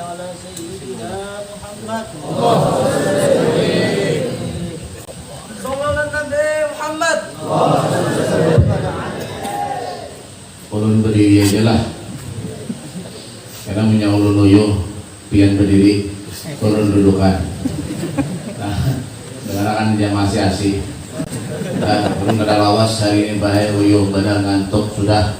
على سيدنا محمد صلى على النبي محمد. Ulun berdiri aja lah, karena punya ulun loyo, pian berdiri, ulun dudukan. Nah, dengarkan dia masih asih. Ulun kada lawas hari ini bahaya loyo, badan ngantuk sudah.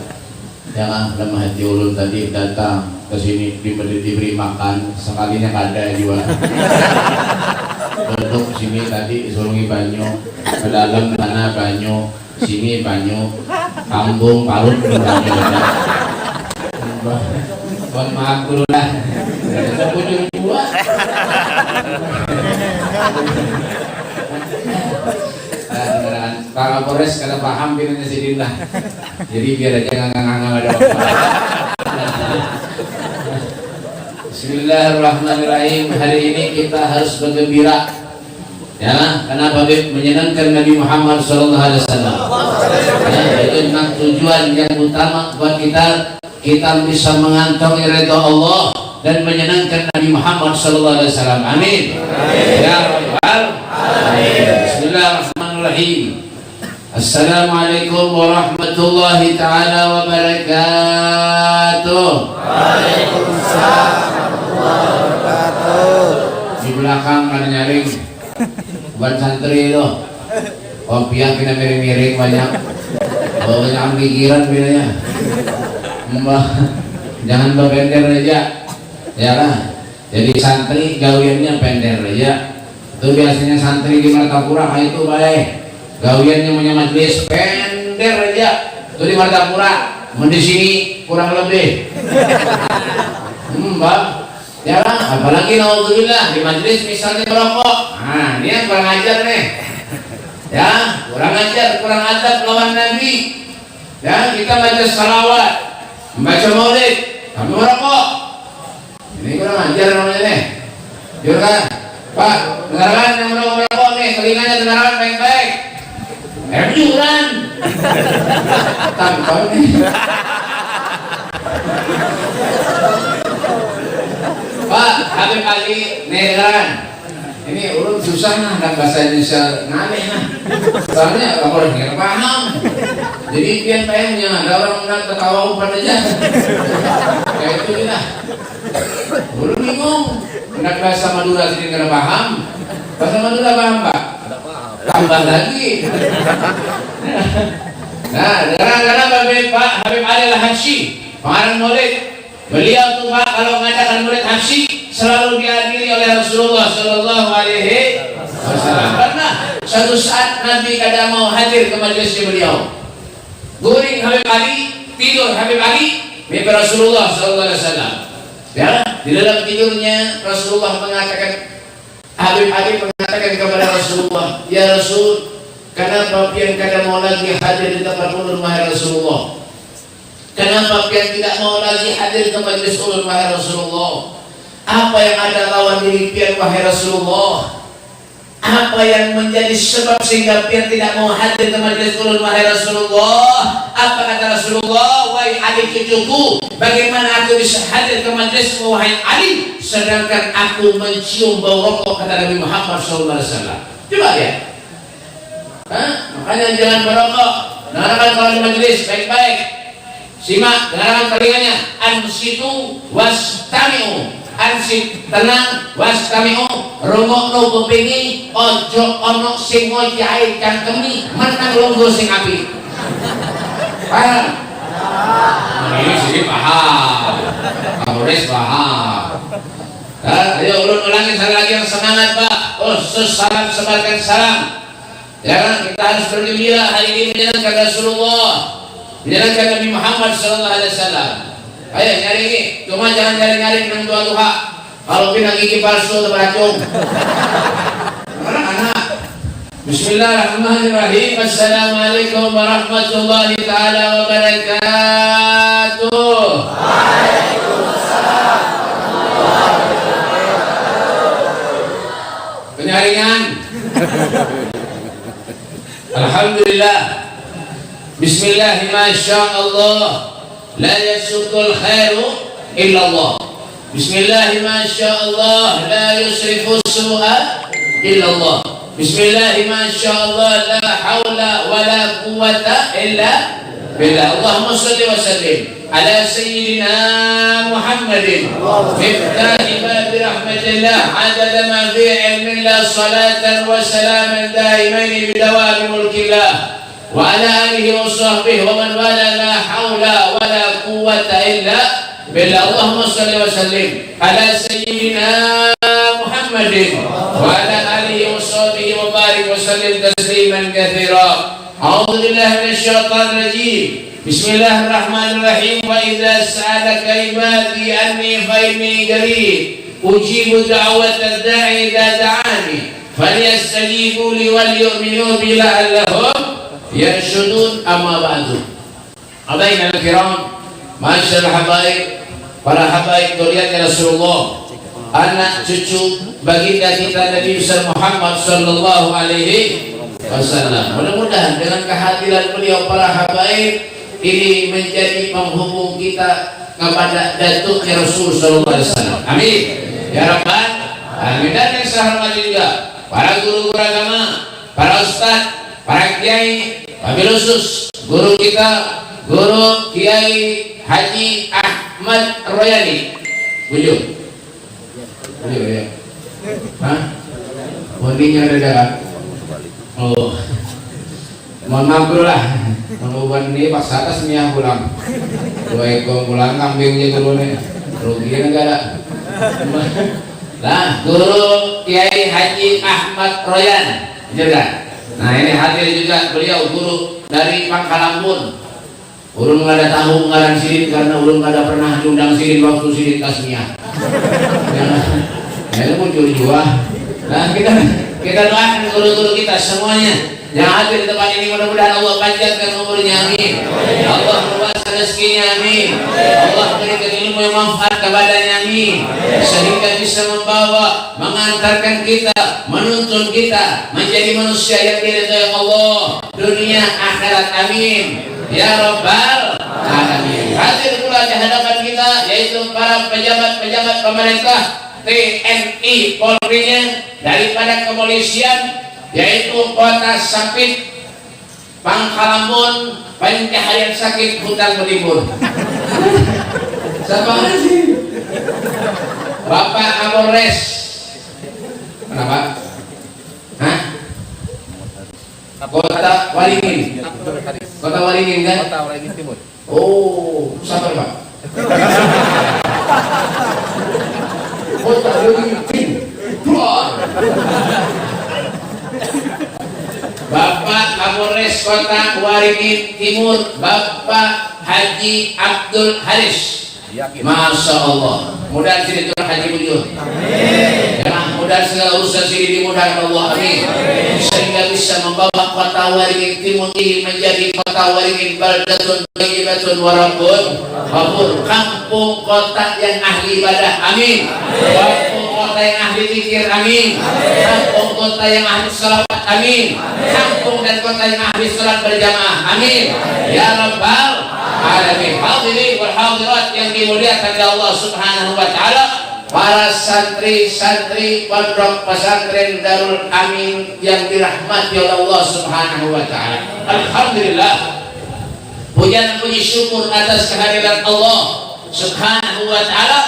Jangan lemah hati ulun tadi datang ke sini diberi makan sekalinya kada juga. Duduk sini tadi disulungi banyu, ke dalam sana banyu, sini banyu, kambung parut banyu. Mohon maaf dulu lah, ada punya dua. Pak Kapolres kada paham pinanya sidin lah, jadi biar aja ngangang-ngangang ada waktu. Bismillahirrahmanirrahim. Hari ini kita harus bergembira, ya, karena bagi menyenangkan Nabi Muhammad SAW. Ya, itu memang tujuan yang utama buat kita bisa mengantongi ridha Allah dan menyenangkan Nabi Muhammad SAW. Amin. Ya Rabbal Alamin. Bismillahirrahmanirrahim. Assalamualaikum warahmatullahi ta'ala wabarakatuh. Waalaikumsalam warahmatullahi wabarakatuh. Di belakang kan nyaring buat santri itu kopi yang kena miring-miring banyak. Banyak pikiran bilanya. Mbah, jangan berpender aja, ya lah. Jadi santri gawiannya pender aja. Itu biasanya santri di Martapura itu baik. Gawiannya punya majelis pender aja. Itu di Martapura, di sini kurang lebih. Mbak, ya lah. Apalagi naudzubillah di majelis misalnya merokok. Nah, ini yang kurang ajar nih. Ya, kurang ajar, kurang adab lawan Nabi. Ya, kita baca salawat, membaca maulid, kami merokok. Ini kurang ajar namanya nih. Jujur kan? Pak, dengarkan yang merokok nih, telinganya dengarkan baik-baik. Jujuran. Tanpa nih. Pak, Habib Ali, nih dengarkan. Ini ulun susah nah, dan bahasa Indonesia ngalih nah. Soalnya kalau nggak paham. Jadi pian pengennya ada orang nggak ketawa umpan aja. Kayak itu lah. Ulun bingung. Hendak bahasa Madura sini nggak paham. Bahasa Madura paham Pak? Tambah lagi. Nah, kadang-kadang Pak Habib Ali Al-Habsyi, pengarang maulid, beliau tuh Pak kalau mengadakan maulid Habsyi selalu dihadiri oleh Rasulullah Sallallahu Alaihi Wasallam. Karena suatu saat Nabi kadang mau hadir ke majelisnya beliau. Guring Habib Ali, tidur Habib Ali, mimpi Rasulullah Sallallahu Alaihi Wasallam. Ya, di dalam tidurnya Rasulullah mengatakan, Habib Ali mengatakan kepada Rasulullah, ya Rasul, kenapa pian kada mau lagi hadir di tempat ulun wahai Rasulullah? Kenapa pian tidak mau lagi hadir ke majelis ulun wahai Rasulullah? Apa yang ada lawan diri pian wahai Rasulullah? Apa yang menjadi sebab sehingga pian tidak mau hadir ke majelis ulun wahai Rasulullah? Apa kata Rasulullah? Wahai Ali cucuku, bagaimana aku bisa hadir ke majelis wahai Ali sedangkan aku mencium bau rokok, kata Nabi Muhammad SAW. Coba ya. Makanya jangan merokok. Dengarkan kalau di majelis baik-baik. Simak, dengarkan telinganya. Ansitu wastami'u. Ansit tenang wastami'u. Rungokno kupingi, ojo ono sing ngojahi cangkemi, menang longgo sing api. Paham? Ini sih paham. Kapolres paham. Ayo ulun ulangi sekali lagi yang semangat Pak. Khusus salam, sebarkan salam. Ya, kita harus bergembira hari ini menyenangkan Rasulullah, menyenangkan Nabi Muhammad SAW. Ayo nyari ini, cuma jangan nyari-nyari minum duha. Kalau pinang gigi palsu atau beracun. Anak-anak. Bismillahirrahmanirrahim. Assalamualaikum warahmatullahi ta'ala wabarakatuh. Waalaikumsalam. Penyaringan. Alhamdulillah. Bismillah, masyaallah. La yasukul khairu illallah. Bismillah ma sya'allah la yusrifu su'a illallah. Bismillah ma sya'allah la hawla wa la quwwata illa billah. Allahumma salli wa sallim ala sayyidina Muhammadin miftahi babi rahmatillah adada ma fi ilmillah salatan wa salaman daimaini bidawami mulkillah wa ala alihi wa sahbihi wa man wala la hawla wa la quwwata illa billah. Allahumma salli wa sallim ala sayyidina Muhammadin wa ala alihi wa sahbihi wa barik wa sallim tasliman katsira. A'udzu billahi minasyaitonir rajim. Bismillahirrahmanirrahim. Wa idza sa'alaka ibadi anni fa inni qarib ujibu da'watad da'i idza da'ani falyastajibu li wal yu'minu bi la'allahum yarshudun. Amma ba'du. Hadirin kiram, masyaallah habaib, para habaib dzurriyyat Rasulullah, anak cucu baginda kita Nabi Muhammad sallallahu alaihi wasallam. Mudah-mudahan dengan kehadiran beliau para habaib ini menjadi penghubung kita kepada datuknya Rasul sallallahu alaihi wasallam. Amin ya rabbal alamin. Dan yang saya hormati juga para guru-guru agama, para ustaz, para kiai, wabil khusus guru kita, Guru Kiai Haji Ahmad Royani. Bujur ya. Hah? Bodinya ada. Oh, mohon maaf dulu lah. Menguban ini pas atas miah pulang. Dua ekor pulang kambingnya dulu nih. Rugi negara. Nah, Guru Kiai Haji Ahmad Royan juga. Nah, ini hadir juga beliau guru dari Pangkalambun. Urung nggak ada tahu ngarang sirit karena urung nggak ada pernah diundang sirit waktu sirit tasmiah. Ya, itu muncul juga. Nah, kita doakan guru-guru kita semuanya yang hadir di tempat ini, mudah-mudahan Allah panjangkan umurnya, amin. Allah luas rezekinya, amin. Allah berikan ilmu yang manfaat kepadanya, amin. Sehingga bisa membawa, mengantarkan kita, menuntun kita menjadi manusia yang diridhai Allah dunia akhirat, amin ya rabbal alamin. Hadir pula di hadapan kita yaitu para pejabat-pejabat pemerintah, TNI, Polri-nya, daripada kepolisian, yaitu Kota Sapit, Pangkalambun, Pencaharian Sakit, Hutan Belimbun. Siapa sih? Bapak Kapolres. Kenapa? Hah? Kota Waringin. Kota Waringin kan? Kota Waringin Timur. Oh, sabar Pak. Kota Waringin Timur. Bapak Kapolres Kota Waringin Timur, Bapak Haji Abdul Haris. Masya Allah. Mudah sini Tuhan Haji beliau. Amin. Ya, mudah segala urusan sini dimudahkan Allah. Amin. Sehingga bisa membawa Kota Waringin Timur ini menjadi Kota Waringin baldatun thayyibatun wa rabbun ghafur. Kampung kota yang ahli ibadah. Amin. Kampung kota yang ahli zikir. Amin. Kampung kota yang ahli salawat. Amin. Kampung dan kota yang ahli salat berjamaah. Amin. Ya rabbal alamin. Hadirin wal hadirat yang dimuliakan oleh Allah Subhanahu wa taala, para santri-santri pondok pesantren Darul Amin yang dirahmati oleh Allah Subhanahu wa taala. Alhamdulillah. Puja dan puji syukur atas kehadiran Allah Subhanahu wa taala.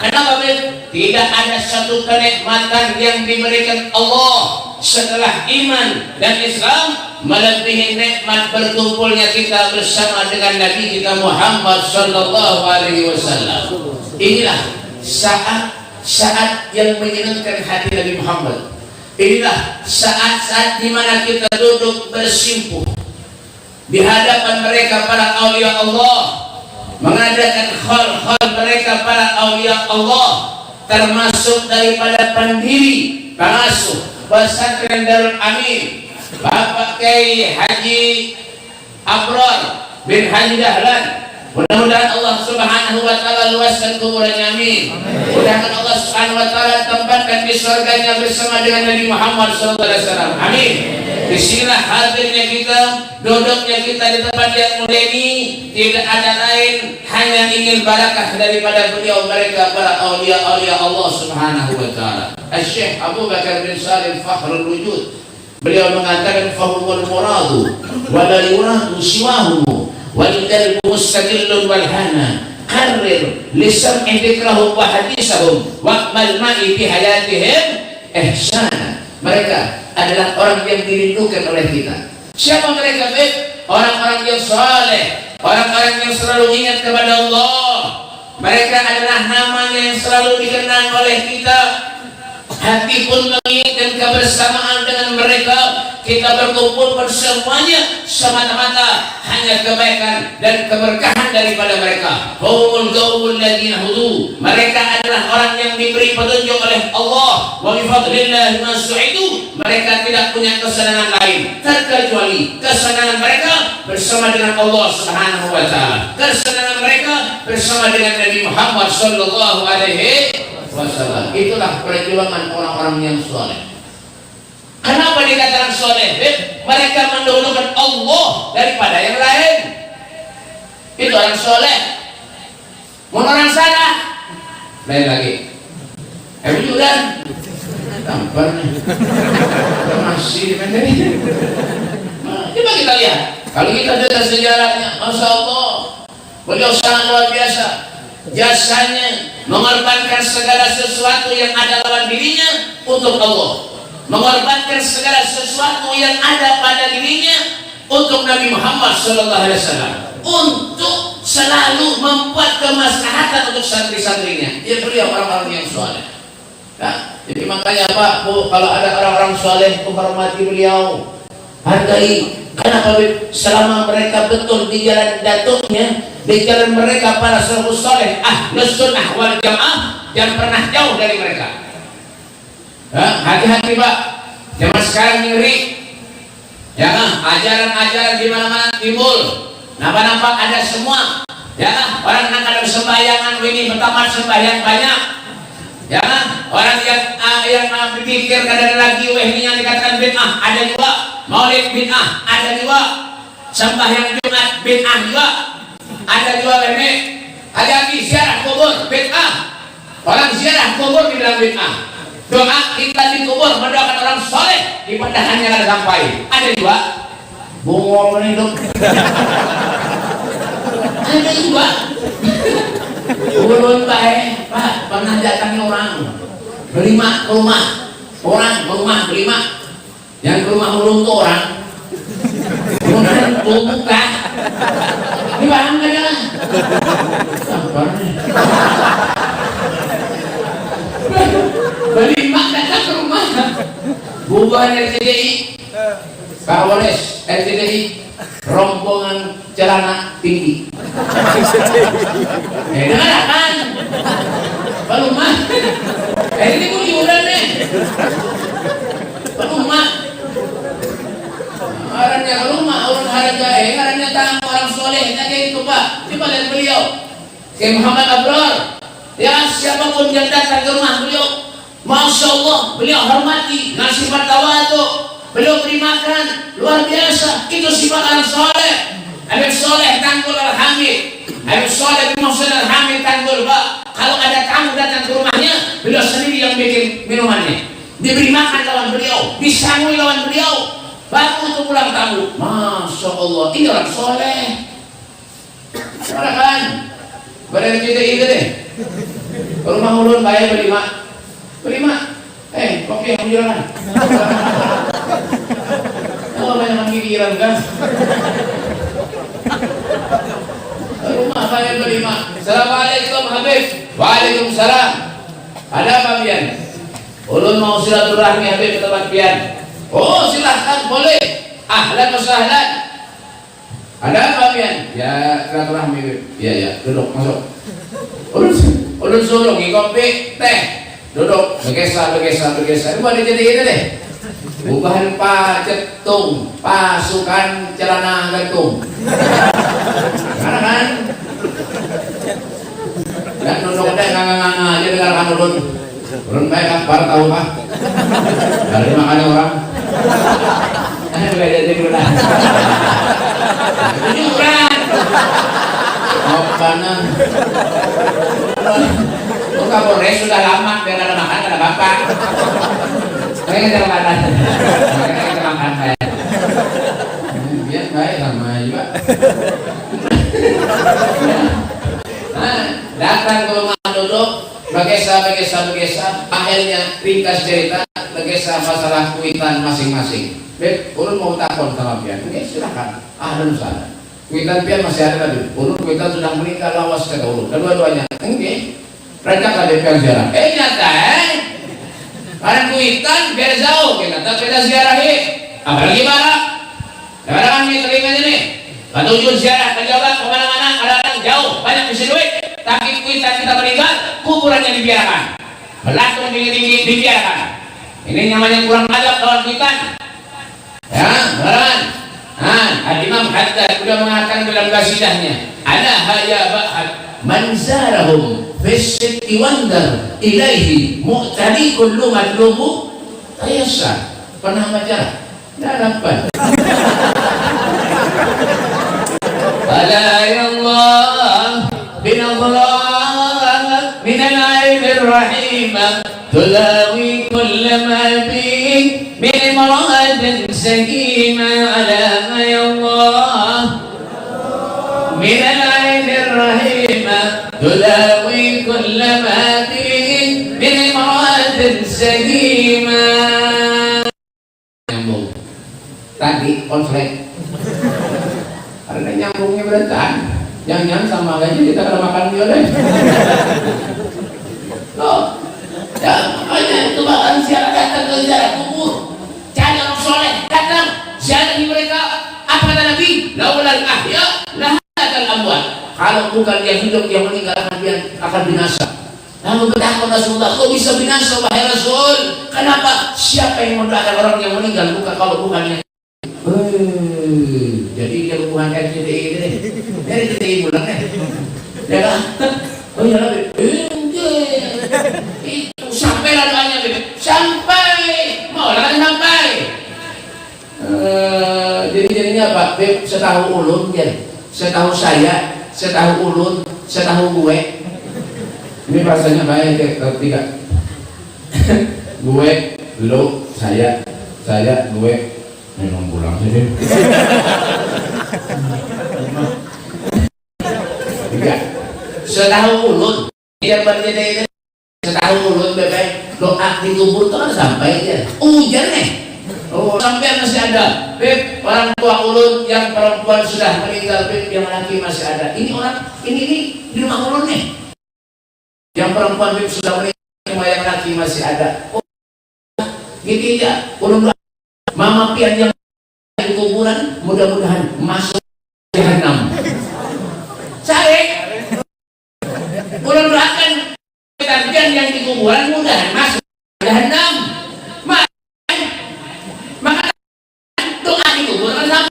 Kenapa tidak ada satu kenikmatan yang diberikan Allah setelah iman dan Islam melebihi nikmat berkumpulnya kita bersama dengan Nabi kita Muhammad sallallahu alaihi wasallam. Inilah saat-saat yang menyenangkan hati Nabi Muhammad. Inilah saat-saat di mana kita duduk bersimpuh di hadapan mereka para aulia Allah, mengadakan khol-khol mereka para aulia Allah, termasuk daripada pendiri pengasuh pesantren Darul Amin, Bapak Kiai Haji Abrar bin Haji Dahlan Mudah-mudahan Allah Subhanahu wa taala luaskan kuburannya, amin. Mudah-mudahan Allah Subhanahu wa taala tempatkan di surganya bersama dengan Nabi Muhammad sallallahu alaihi wasallam. Amin. Disinilah hadirnya kita, duduknya kita di tempat yang mulia ini tidak ada lain hanya ingin barakah daripada beliau mereka para aulia-aulia Allah Subhanahu wa taala. Syekh Abu Bakar bin Salim Fakhrul Wujud, beliau mengatakan fahumul muradu wa la yuradu siwahu wal qalbu mustaqillun wal hana qarrir lisan idrahum wa hadisahum wa mal ma'i fi hayatihim ihsana. Mereka adalah orang yang dirindukan oleh kita. Siapa mereka, baik? Orang-orang yang saleh, orang-orang yang selalu ingat kepada Allah. Mereka adalah namanya yang selalu dikenang oleh kita. Hati pun menginginkan kebersamaan dengan mereka. Kita berkumpul bersemuanya semata-mata hanya kebaikan dan keberkahan daripada mereka. Humul qaumul ladzina hudu. Mereka adalah orang yang diberi petunjuk oleh Allah. Wa bi fadlillahi masu'idu. Mereka tidak punya kesenangan lain terkecuali kesenangan mereka bersama dengan Allah Subhanahu wa taala. Kesenangan mereka bersama dengan Nabi Muhammad sallallahu alaihi wasallam. Itulah perjuangan orang-orang yang soleh. Kenapa dikatakan soleh? Mereka mendahulukan Allah daripada yang lain. Itu orang soleh. Mau orang salah, lain lagi. Juga tampar nih. Masih di coba kita lihat. Kalau kita lihat sejarahnya, masya Allah, beliau sangat luar biasa. Jasanya mengorbankan segala sesuatu yang ada lawan dirinya untuk Allah, mengorbankan segala sesuatu yang ada pada dirinya untuk Nabi Muhammad sallallahu alaihi wasallam, untuk selalu membuat kemaslahatan untuk santri-santrinya. Ya, beliau orang-orang yang saleh. Nah, jadi makanya Pak, Bu, kalau ada orang-orang saleh, hormati beliau, hargai. Kenapa? Selama mereka betul di jalan datuknya, di jalan mereka para salafus saleh, ahlus sunnah wal jamaah, jangan pernah jauh dari mereka. Hati-hati Pak, zaman sekarang ngeri. Ya, ajaran-ajaran di mana-mana timbul, nampak-nampak ada semua. Ya, orang nak ada sembayangan ini bertamat sembahyang banyak. Ya, orang yang berpikir kadang lagi ini yang dikatakan bid'ah ada juga, maulid bid'ah ada juga, sembahyang Jumat bid'ah juga. Ada juga ini, hati-hati ziarah kubur bid'ah. Orang ziarah kubur dibilang bid'ah. Doa kita di kubur mendoakan orang soleh di pendahannya ada sampai. Ada juga. Bungol hidup. Ada juga. Ulun baik, Pak, pernah datangi orang berlima ke rumah berlima. Yang ke rumah ulun tuh orang. Kemudian buka. Ini paham gak jalan? Sabar nih. Berlima datang ke rumah. Bubahan RCTI, Pak Wallace RCTI, rombongan celana tinggi. Dengar kan? Pak Rumah. Ini pun liburan nih. Pak Rumah. Orangnya rumah, orang harga, orangnya tamu, orang soleh, kayak itu Pak. Coba lihat beliau, kayak Muhammad Abrar. Ya, siapapun yang datang ke rumah beliau, masya Allah, beliau hormati, ngasih tawadhu, beliau beri makan, luar biasa. Itu sifat orang soleh. Habib Soleh Tanggul Al-Hamid, Habib Soleh bin Muhsin Al-Hamid Tanggul, Pak. Kalau ada tamu datang ke rumahnya, beliau sendiri yang bikin minumannya, diberi makan lawan beliau, disangui lawan beliau. Baru untuk pulang tamu, masya Allah, ini orang soleh. Orang kan, berarti itu deh. Rumah ulun bayar berlima. Kopi yang menjualan. Oh, banyak pikiran kan. Rumah bayar berlima. Assalamualaikum Habib. Waalaikumsalam. Ada apa pian? Ulun mau silaturahmi Habib ke tempat pian. Oh, silahkan, boleh. Ahlan wa sahlan. Ada apa pian? Ya, silaturahmi. Ya, duduk, masuk. Ulun suruh kopi, teh. Duduk, bergeser. Buat dia jadi ini deh. Bukan pasukan celana gantung. Karena kan Dan nunduk teh nganga aja dengan kamu dun. Urun bae kan para tahu mah. Dari makan orang. Enggak jadi dulu lah. Jujuran. Mau kanan. Buka boleh sudah lama biar ada makan ada bapak. Mereka jangan makan. Mereka makan baik. Biar baik sama juga. Nah, datang ke rumah duduk, berkisah. Akhirnya ringkas cerita, berkisah masalah kuitan masing-masing. Beb, ulun mau takon sama pian. Oke, silakan. Ahlan sana. Kuitan pian masih ada tadi. Ulun kuitan sudah meninggal lawas kata ulun. Kedua-duanya. Oke. Raja kade pian ziarah. Nyata. Karena kuitan biar jauh, kita beda ziarah ini. Apalagi marah. Sekarang kami telinganya nih. Tujuan ziarah ke Jawa kemana-mana, kadang-kadang jauh, banyak misi duit. Tapi kuitan kita meninggal, kuburannya dibiarkan. Belatung tinggi-tinggi dibiarkan. Ini namanya kurang adab kawan kuitan. Ya, beneran. Al-Imam Haddad sudah mengatakan dalam kasidahnya, ana haya ba'ad man zarahum fisidqi wandar ilaihi mu'tadi kullu madlubu tayassar. Pernah baca? Tidak dapat. Ala ya Allah bin Allah min al-aib ar-rahim تلاوي كل ما فيه من امرأة سكيمة على ما الله من العين الرحيمة تلاوي كل ما فيه من امرأة سكيمة. Nyambung tadi konflik karena nyambungnya berantakan jangan sama aja kita kalau makan violen. Loh, ya makanya itu bahkan ziarah datang ke ziarah kubur, cari orang soleh datang ziarah di mereka. Apa kata Nabi? Laulal ahya lahadal amwat. Kalau bukan yang hidup yang meninggal akan binasa. Namun kenapa Rasulullah kok bisa binasa wahai Rasul? Kenapa? Siapa yang mendoakan orang yang meninggal bukan kalau bukannya? Jadi dia hubungan RCTI ini dari RCTI bulan ya kan? Oh ya Nabi, itu sampai doanya sampai mau lah sampai. Jadinya apa? Setahu ulun dia, setahu saya, setahu ulun, setahu gue. Ini bahasanya baik ketiga. Gue, lo, saya, gue. Memang pulang sih. Tiga. Setahu ulun, biar berjadi setahu ulun bebek doa di kubur itu kan sampai dia. Hujan nih. Oh, sampai masih ada. Beb, orang tua ulun yang perempuan sudah meninggal, beb, yang laki masih ada. Ini orang, ini di rumah ulun nih. Yang perempuan beb sudah meninggal, yang laki masih ada. Oh, gitu ya. Ulun mama pian yang di kuburan mudah-mudahan masuk jahanam. Cari. Ulun doakan pian yang di kuburan mudah masuk jahanam. Maka doa di kuburan sama.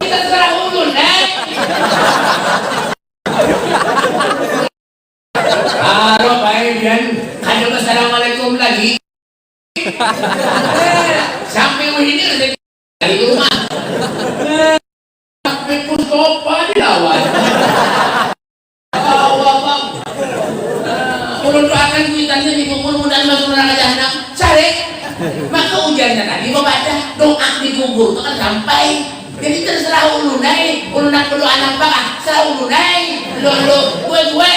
Kita terserah ulun, Halo baik dan ada assalamualaikum lagi. Sampai ini dari rumah. Sampai puskopa di lawan. Bang. Ulun doakan kuitannya di kubur mudah masuk neraka jahanam. Cari. Maka ujarnya tadi membaca doa di kubur itu kan sampai. Jadi terserah ulun naik. Ulun nak berdoa anak bang. Serah ulun naik. Lo gue.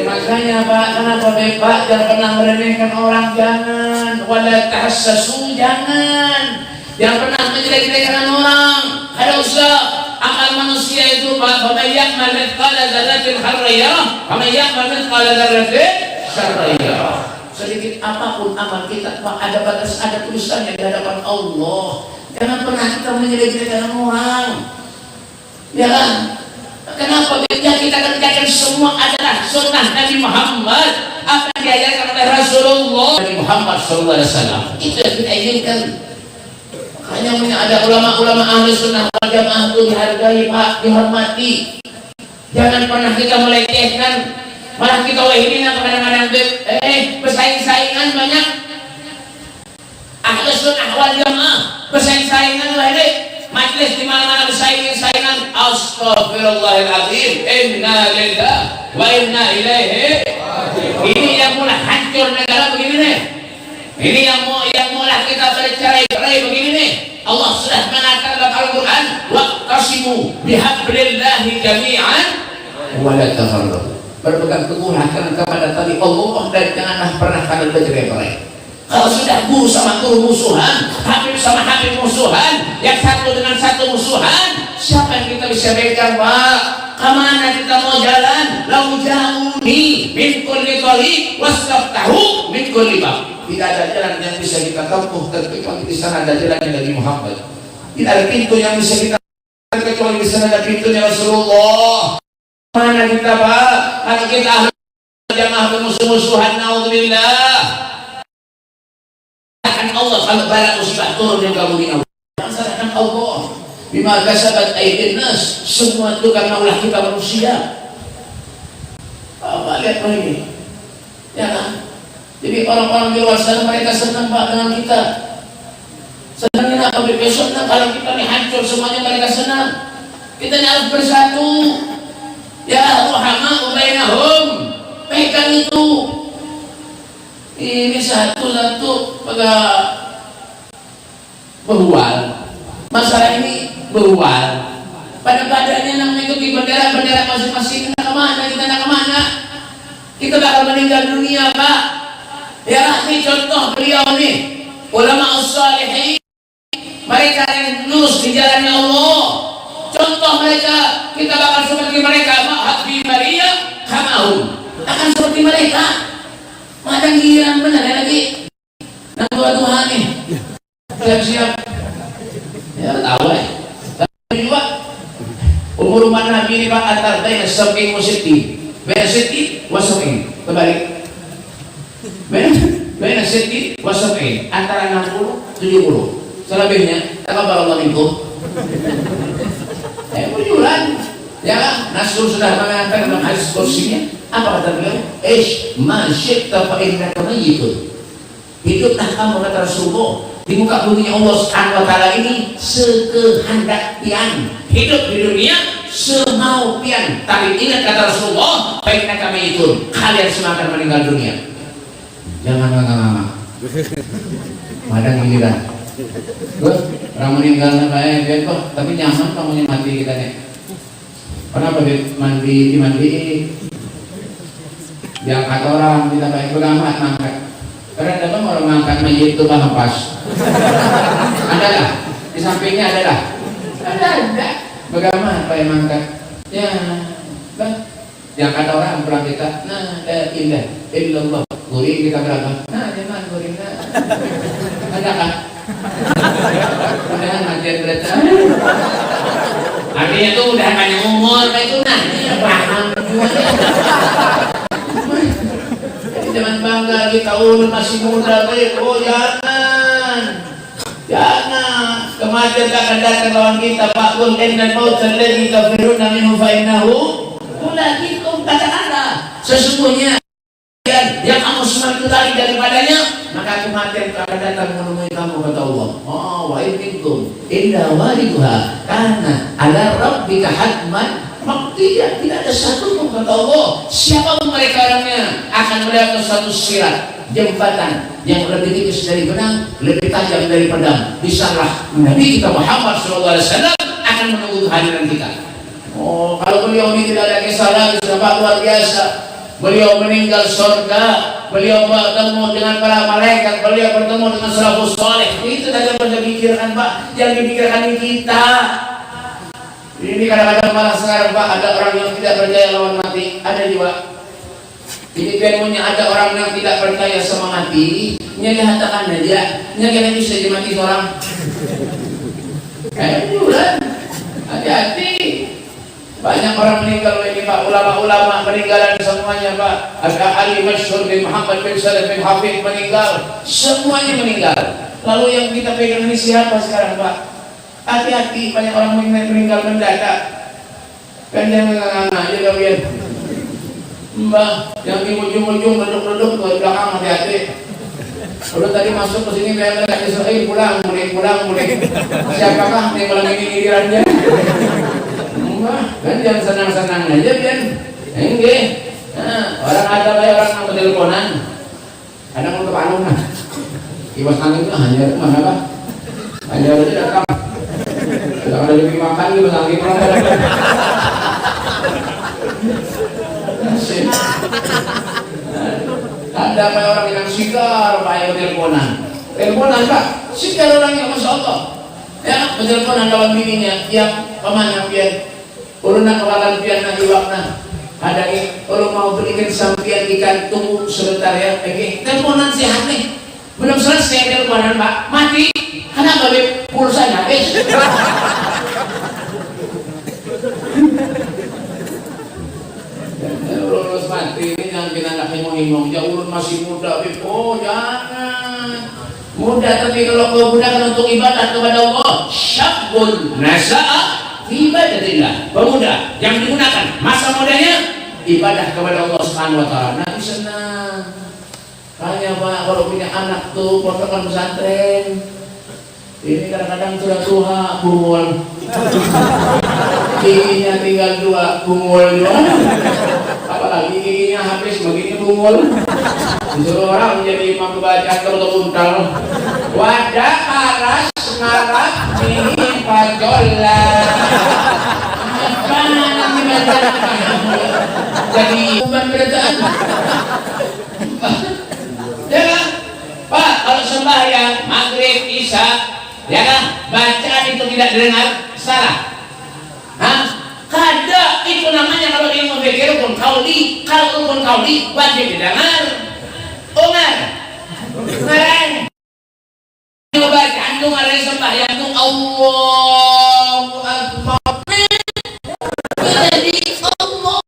Makanya Pak, kenapa Pak jangan pernah meremehkan orang, jangan. Wala tahassasu, jangan. Jangan pernah menjelek-jelekan orang. Ada usaha akal manusia itu Pak, faman ya'mal mithqala dzarratin khairan yarah, faman ya'mal mithqala dzarratin syarran yarah. Sedikit apapun amal kita Pak, ada batas, ada tulisannya di hadapan Allah. Jangan pernah kita menjelek-jelekan orang. Ya kan? Kenapa yang kita kerjakan semua adalah sunnah Nabi Muhammad, apa yang diajarkan oleh Rasulullah Nabi Muhammad SAW. Itu yang kita inginkan. yang ada ulama-ulama ahli sunnah wal jamaah itu dihargai Pak, dihormati. Jangan pernah kita melecehkan, malah kita wahidina kadang-kadang bersaing-saingan banyak. Ahli sunnah wal jamaah bersaing-saingan wahid, majlis di mana-mana bersaing-saingan. Astagfirullahaladzim, inna lillahi wa inna ilaihi. Ini yang mulai hancur negara begini nih. Ini yang mulai kita bercerai-berai begini nih. Allah sudah mengatakan dalam Al-Quran, waqtasimu bihablillahi jami'an wa la tafarraqu. Berpegang teguhlah kepada tali Allah dan janganlah pernah kalian bercerai-berai. Kalau sudah guru sama guru musuhan, habib sama habib musuhan, yang satu dengan satu musuhan, siapa yang kita bisa berikan Pak? Kemana kita mau jalan? Lau ja'uni min kulli thariq wastaftahu min kulli bab. Tidak ada jalan yang bisa kita tempuh kecuali di sana ada jalan dari Muhammad. Tidak ada pintu yang bisa kita kecuali di sana ada pintunya Rasulullah. Mana kita Pak? Kalau kita ahli jamaah bermusuh-musuhan, naudzubillah. Allah kalau bala musibah turun yang kamu Allah. Salahkan Allah. Bima kasabat aydin nas, semua itu karena ulah kita manusia. Apa lihat ini? Ya kan? Jadi orang-orang di luar sana mereka senang Pak dengan kita. Senangnya apa? Besok kalau kita nih hancur semuanya mereka senang. Kita harus bersatu. Ya Muhammad bainahum. Pegang itu. Ini satu-satu pada berual. Masalah ini berual. Pada badannya yang mengikuti bendera-bendera masing-masing. Kita kemana? Kita nak kemana? Kita bakal meninggal dunia Pak. Ya, ini contoh beliau nih, ulama as-salihin. Mereka yang lurus di jalannya Allah. Contoh mereka, kita bakal seperti mereka. Ma'habbi Maria kamahum. Akan seperti mereka. Madang giliran benar ya lagi. Nang Tuhan nih. Siap-siap. Ya tahu Tapi juga umur Nabi ini Pak antar baina sab'in wa sittin. Baina sittin wa sab'in. Kembali. Baina sittin wa sab'in. Antara 60 70. Selebihnya taqabbalallahu minkum. Bulan. Ya, Rasul sudah mengatakan dalam hadis kursinya, apa kata beliau? Ma syi'ta fa innaka mayyitun. Hiduplah kamu kata Rasulullah di muka bumi Allah Subhanahu wa taala ini sekehendak pian. Hidup di dunia semau pian. Tapi ingat kata Rasulullah, fa innaka mayyitun. Kalian semua akan meninggal dunia. Jangan nganga-nganga. Madang giliran. Orang meninggal baik kok, tapi nyaman kamu mati kita nih. Kenapa dimandiin? Diangkat orang, kita baik beramat mangkat. Karena dalam orang mangkat mayit itu paham pas. Ada lah, di sampingnya ada lah. Ada. Bagaimana apa yang mangkat? Ya, kan? Diangkat orang pulang kita. Nah, la ilaha illallah. Guring kita berapa? Nah, jangan guring. Ada kan? Padahal matian berat. Artinya itu udah hanya umur, itu nah paham jangan bangga kita masih muda oh jangan kematian tak akan datang lawan kita Pak Kul dan maut alladzi tafiruna minhu fa innahu mulaqikum katakanlah sesungguhnya yang kamu semakin lari daripadanya maka kematian akan datang menemui kamu kata Allah. Oh wa innakum illa wariduha karena ala rabbika hatman maqdiya. Tidak ada satu pun kata Allah siapa mereka orangnya akan melihat satu sirat jembatan yang lebih tipis dari benang, lebih tajam dari pedang. Bisalah Nabi kita Muhammad SAW akan menunggu kehadiran kita. Oh kalau beliau ini tidak ada kisah lagi sudah luar biasa. Beliau meninggal surga, beliau bertemu dengan para malaikat, beliau bertemu dengan salafus saleh. Itu saja yang dipikirkan Pak, yang dipikirkan kita. Ini kadang-kadang malah sekarang Pak, ada orang yang tidak percaya lawan mati, ada juga. Ini ilmunya ada orang yang tidak percaya sama mati, nyatakan aja, nyatakan bisa dimati orang. Bulan, hati-hati. Banyak orang meninggal ini Pak, ulama-ulama meninggalan semuanya Pak. Ada Ali Masyhur bin Muhammad bin Salim bin Hafid meninggal, semuanya meninggal. Lalu yang kita pegang ini siapa sekarang, Pak? Hati-hati, banyak orang meninggal mendadak. Kan jangan nganga aja kalian. Mbak, yang di ujung-ujung duduk-duduk ke belakang hati-hati. Udah tadi masuk ke sini kayak mereka Israel pulang. Siapakah yang malam ini gilirannya? Mbak, kan jangan senang-senang aja kan? Enggak. Nah, orang ada kayak orang yang teleponan. Kadang untuk anu nah. Iwas angin itu hanya mana Pak? Hanya aja datang. Tidak ada lebih makan gitu angin orang datang. Ada apa orang yang sigar Pak yang teleponan Pak, sigar orang yang Masya Allah ya, teleponan lawan bininya yang pamannya pian ulun nak kawalan pian nak iwakna ada ini, kalau mau berikan sampian ikan tunggu sebentar ya teleponan sehat nih belum selesai teleponan Pak, mati karena babi pulsanya habis. Lulus mati ini yang kita nak himong-himong ya ulun masih muda, oh jangan muda, tapi kalau kau gunakan untuk ibadah kepada Allah, syabun nasa'a ibadatillah, pemuda yang digunakan masa mudanya ibadah kepada Allah Subhanahu wa taala. Nanti senang. Hanya Pak kalau punya anak tuh pondok pesantren. Ini kadang-kadang sudah tua, bungul. Giginya tinggal 2, bungul juga. Apalagi giginya habis, begini bungul. Disuruh orang menjadi imam kebaca atau untal. Wadah paras ngarap ini pajola. Apa nanti baca? Jadi umpan berdaan. Ya kan? Pak, kalau sembahyang maghrib, isya, ya kan? Bacaan itu tidak didengar, salah. Hah? Kada itu namanya kalau dia memikir rukun qauli, kalau rukun qauli wajib didengar. Umar, keren. Bacaan itu ada sembahyang itu Allahu Akbar. Jadi Allah.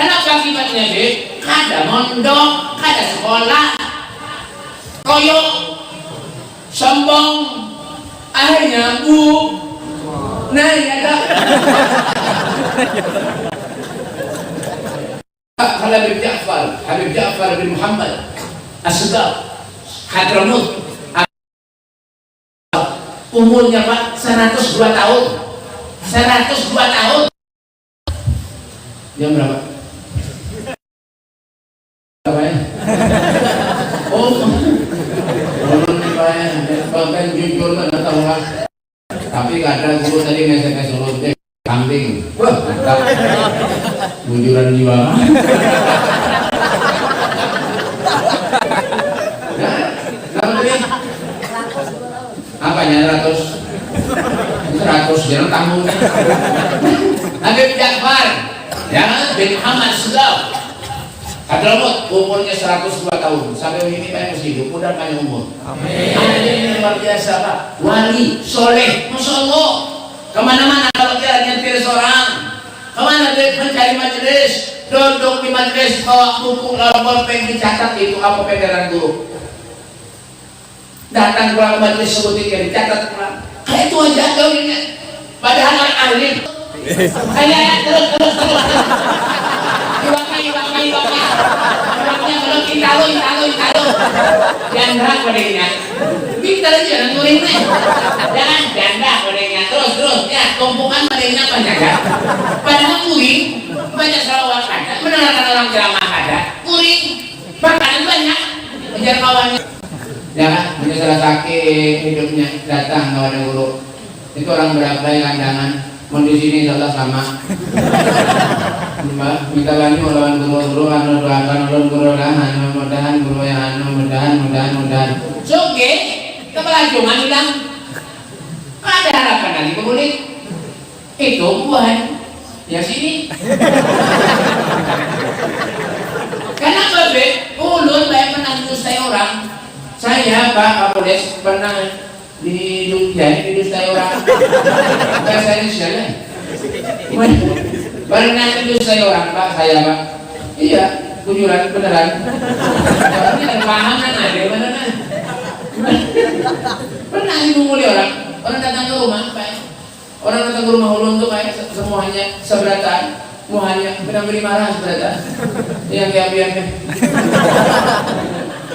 Kenapa akibatnya deh? Kada mondok, kada sekolah, koyok, sombong, akhirnya bu, nah ya dah. Habib Ja'far bin Muhammad As-Sudaf Hadramut, umurnya Pak 102 tahun. 102 tahun. Jam berapa? Apa ya? Oh, bahkan jujur kan tahu lah. Tapi kadang guru tadi ngesek suruh kambing. Wah, mantap. Bujuran jiwa. Apanya 100 jangan tanggung. Habib Ja'far ya bin Muhammad Sudaf Hadramut, umurnya 102 tahun sampai ini saya masih hidup, mudah panjang umur. Amin. Ini luar biasa Pak, wali soleh, Masya Allah. Kemana-mana kalau dia nyentir seorang, kemana dia mencari majelis, duduk di majelis bawa buku lalu bolpen dicatat itu apa pegangan guru. Datang pulang majelis sebutin dicatat pulang. Kayak itu aja gaulnya. Padahal orang ahli. Kayak terus. Iwaknya belum intalo. Janda kodenya. Pintar aja nurinnya. Jangan janda kodenya. Terus ya tumpukan kodenya banyak ya. Padahal kuring banyak salawat ada. Mendengarkan orang ceramah ada. Kuring makanan banyak. Menjar kawannya. Jangan menyesal sakit hidupnya datang kalau ada guru. Itu orang berapa yang kandangan. Mau di sini insya sama. Mbak, minta lagi lawan guru anu doakan ulun guru lah anu mudahan guru yang anu mudahan. Soge, kepelancongan hilang. Ada harapan lagi kemudian. Itu buah. Ya sini. Kenapa be? Ulun saya pernah didustai orang. Saya Pak Kapolres pernah didustai orang. Bahasa Indonesia ya. Pernah didustai orang Pak, saya Pak. Iya, kujuran beneran. Ini ada pahaman ada mana nah. Pernah dimunguli orang datang ke rumah Pak. Orang datang ke rumah ulun tuh Pak, semuanya seberatan. Muhanya, kena beri marah seberatan. Yang diambilnya.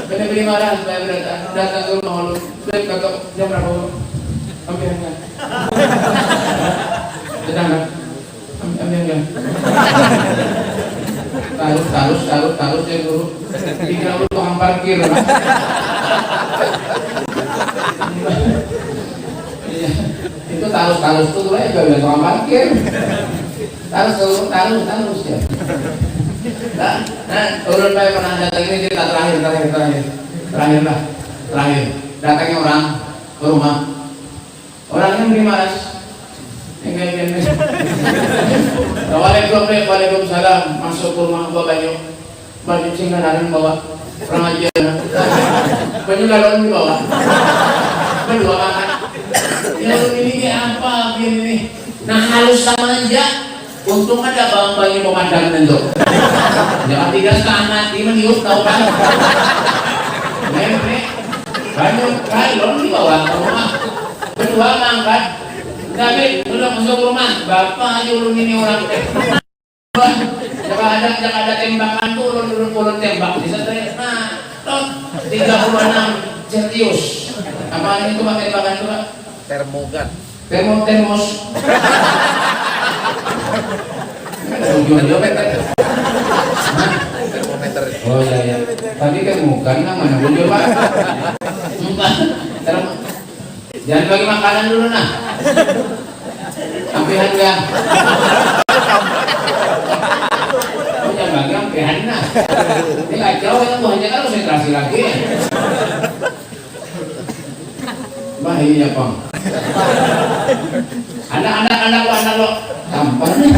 Kena beri marah supaya berdatang. Datang ke rumah ulun. Baik kakak, jam berapa ulun? Ambilnya. Datang kan? Ambilnya. Tarus ya guru. Dikira lu tukang parkir. Iya. Itu tarus tuh lah ya udah tukang parkir. Tarus ya. Nah, urut saya pernah datang ini cerita terakhir. Datangnya orang ke rumah. Orangnya beri maras. Waalaikumsalam. Masuk ke rumah bawa baju singgaran bawa pengajian. Baju galon dibawa. Berdua makan. Ya ini apa begini? Nah halus sama aja. Untung ada bang-bangnya pemandang tentu. Jangan tidak setengah mati meniup tahu kan? Banyak galon dibawa ke rumah. Berdua mangkat. David, udah masuk rumah. Bapak aja ulun ini orang. Jangan ada tembakan tuh ulun tembak di sana. Nah, 36 Celsius. Apaan itu Pak tembakan itu Pak? Termogan. Termos. Termometer. Oh iya. Tadi kan bukan mana bujur Pak? Jangan bagi makanan dulu nah. Sampai harga. Oh jangan bagi sampai nah. Ini kacau kan buahnya kan konsentrasi lagi. Bahaya Bang. Anak lo tampar nih.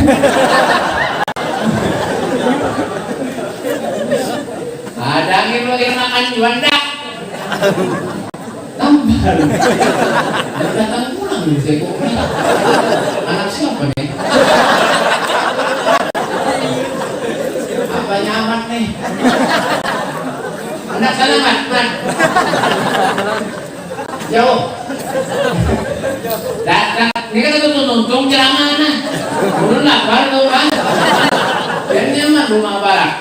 Ada angin lagi makan juanda. Tampar. Datang pulang nih saya kok. Anak siapa nih? Apa nyamat nih? Anak selamat man. Jauh. Datang, ini kan itu nuntung ceramah nah. Belum lapar tuh kan. Dan nyaman rumah barak.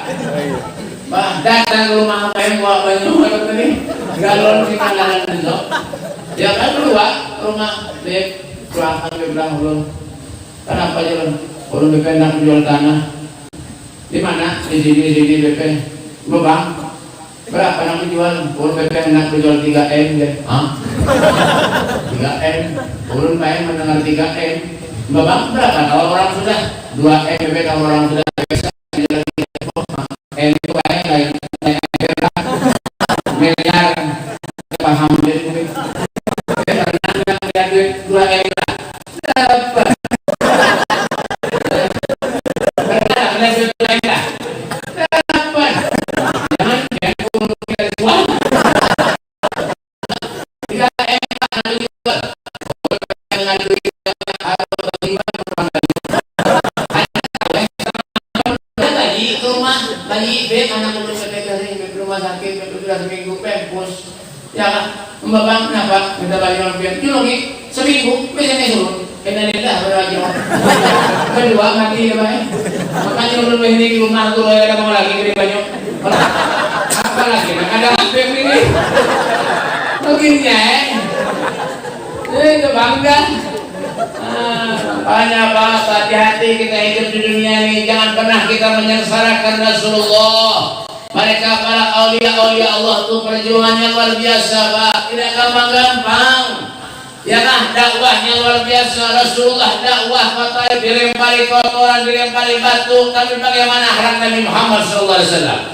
Datang ke rumah apa yang bawa banyak tadi. Galon sih makanan itu. Ya kan kedua rumah beb belakang belum. Kenapa jalan? Ulun BP nak jual tanah. Di mana? Di sini BP. Bang. Berapa nak dijual? Ulun BP nak dijual 3M deh. Hah? 3M. Ulun main mendengar 3M. Bang berapa? Kalau orang sudah 2M BP kalau orang sudah bisa jalan 3M itu lain miliar paham deh. Karena duit 2M lah. Dapat. Karena duit 2M lah. Dapat. Jangan uang. 3M lah dijual. Dengan duit lagi ke rumah lagi beb anak ulun ke rumah sakit sudah seminggu pempus ya kan mbak bang kenapa minta balik orang biar lagi seminggu biasanya dulu kena lidah beraja kedua mati ya bang makanya ulun ini di rumah tuh ada mau lagi beri banyak apa lagi ada beb ini begini itu bangga. Makanya Pak, hati-hati kita hidup di dunia ini. Jangan pernah kita menyengsarakan Rasulullah. Mereka para aulia Allah itu perjuangannya luar biasa Pak. Tidak gampang-gampang. Ya kan, dakwahnya luar biasa. Rasulullah dakwah kata dilempari kotoran, dilempari batu, tapi bagaimana akhlak Nabi Muhammad SAW?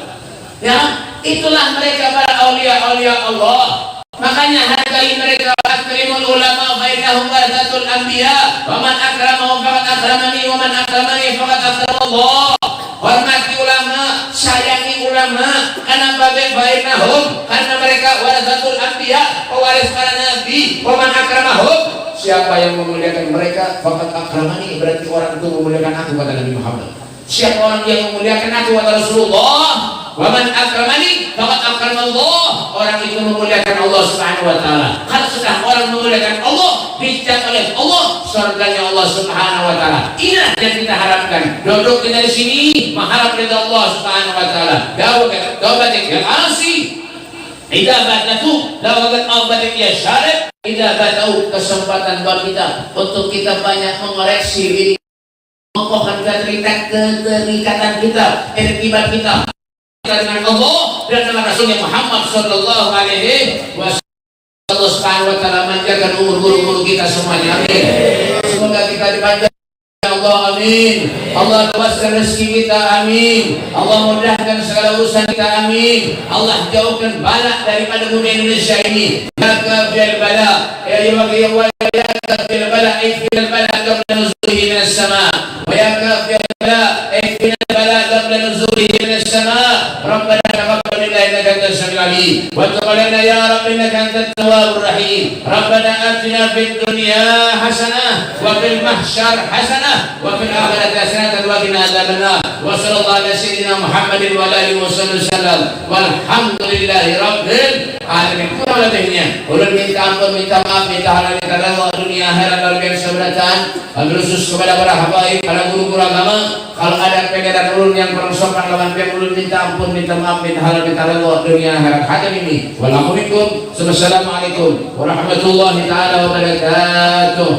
Ya, itulah mereka para aulia Allah. Makanya hargai mereka. Akrimul ulama fa innahum warasatul anbiya wa man akramahum faqad akramani wa man akramani faqad akramallah. hormati ulama, sayangi ulama. Kenapa bainahum? Karena mereka warasatul anbiya, pewaris para nabi. Wa man akramahum, siapa yang memuliakan mereka faqad akramani, berarti orang itu memuliakan aku, kata Nabi Muhammad. Siapa orang yang memuliakan aku, kata Rasulullah, wa man akramani faqad akramallah, orang itu memuliakan Allah Subhanahu wa taala. Kalau sudah orang memuliakan Allah, dicat oleh Allah surganya Allah Subhanahu wa taala. Inilah yang kita harapkan. Duduk kita di sini mengharap ridha Allah Subhanahu wa taala. Taubatik ya asi. Idza batatu lawagat aubatik ya syarif. Idza batau, kesempatan buat kita untuk kita banyak mengoreksi diri, mengokohkan keterikatan kita, irtibat kita dengan Allah dan dengan Rasulnya Muhammad sallallahu alaihi wasallam. Allah Subhanahu wa taala manjangkan umur guru-guru kita semuanya. Amin. Semoga kita dipanjangkan Allah, amin. Allah luaskan rezeki kita, amin. Allah mudahkan segala urusan kita, amin. Allah jauhkan balak daripada bumi Indonesia ini. Ya kafil bala, ya yuwaqi wa ya kafil bala, ikfil bala qabla nuzulihi minas sama. Wa ya kafil bala, ikfil bala qabla nuzulihi minas sama. Rabbana taqabbal minna innaka antas samiul alim. Wa tub alaina ya rabbi innaka antat tawwabur rahim. Rabbana atina fid dunya hasanah wa fil mahsyar hasanah wa fil akhirati hasanatan wa qina adzabannar. Wa sallallahu ala sayyidina Muhammadin wa alihi wasallam. Walhamdulillahi rabbil alamin. Kurang lebihnya ulun minta ampun, minta maaf, minta halal, minta ridha dunia akhirat luar biasa beratan. Khusus kepada para habaib, para guru-guru agama. Kalau ada perbedaan ulun yang kurang sopan lawan pihak ulun, minta ampun, minta maaf, minta halal, minta ridha dunia akhirat. Hadam ini. Wassalamualaikum warahmatullahi taala wabarakatuh.